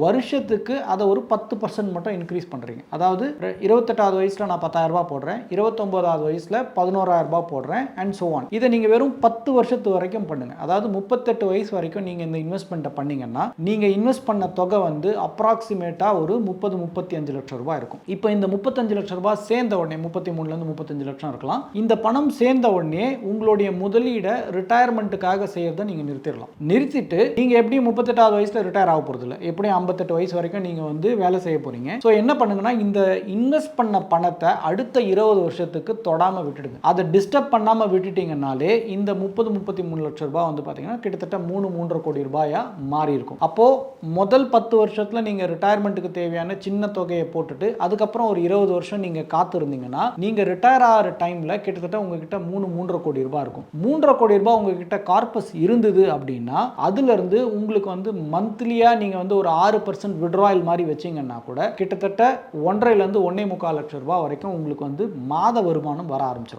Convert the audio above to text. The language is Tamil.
வருஷத்துக்கு அதை ஒரு 10% மட்டும் இன்க்ரீஸ் பண்ணுறீங்க. அதாவது 28வது வயசில் நான் 10,000 ரூபாய் போடுறேன், 29வது வயசில் 11,000 ரூபாய் போடுறேன் அண்ட் ஸோ ஆன். இதை நீங்கள் வெறும் 10 வருஷத்து வரைக்கும் பண்ணுங்க. அதாவது 38 வயசு வரைக்கும் நீங்கள் இந்த இன்வெஸ்ட்மெண்ட்டை பண்ணீங்கன்னா நீங்கள் இன்வெஸ்ட் பண்ண தொகை வந்து அப்ராக்சிமேட்டாக ஒரு 30-35 லட்சம் ரூபாய் இருக்கும். இப்போ இந்த 35 லட்சம் ரூபாய் சேர்ந்த உடனே 33லேருந்து 35 லட்சம் இருக்கலாம். இந்த பணம் சேர்ந்த உடனே உங்களுடைய முதலீடை ரிட்டையர்மெண்ட்டுக்காக செய்யறதை நீங்கள் நிறுத்திடலாம். நிறுத்திட்டு நீங்கள் எப்படியும் 38வது வயசில் ரிட்டையர் ஆக போகிறது இல்லை, எப்படியும் 58 வயசு வரைக்கும் நீங்கள் வந்து வேலை செய்ய போறீங்க. ஸோ என்ன பண்ணுங்கன்னா, இந்த இன்வெஸ்ட் பண்ண பணத்தை அடுத்த 20 வருஷத்துக்கு தொடாமல் விட்டுடுங்க. அதை டிஸ்டர்ப் பண்ணாமல் விட்டுட்டீங்கன்னாலே இந்த 30-33 லட்சம் ரூபாய் வந்து பார்த்தீங்கன்னா கிட்டத்தட்ட 3-3.5 கோடி ரூபாயா மாறி இருக்கும். அப்போ முதல் 10 வருஷத்துல நீங்க ரிட்டையர்மெண்ட்டுக்கு தேவையான சின்ன தொகையை போட்டுட்டு அதுக்கப்புறம் ஒரு 20 வருஷம் நீங்க காத்திருந்தீங்கன்னா நீங்க ரிட்டையர் ஆகிற டைம்ல கிட்டத்தட்ட உங்ககிட்ட 3-3.5 கோடி ரூபாய் இருக்கும். 3.5 கோடி ரூபாய் உங்ககிட்ட கார்பஸ் இருந்தது அப்படின்னா அதுல இருந்து உங்களுக்கு வந்து மந்த்லியா நீங்க வந்து ஒரு 6% விட்ராயல் மாதிரி வச்சீங்கன்னா கூட கிட்டத்தட்ட 1.5 to 1.25 லட்சம் ரூபாய் வரைக்கும் உங்களுக்கு வந்து மாத வருமானம் வர ஆரம்பிச்சிடும்.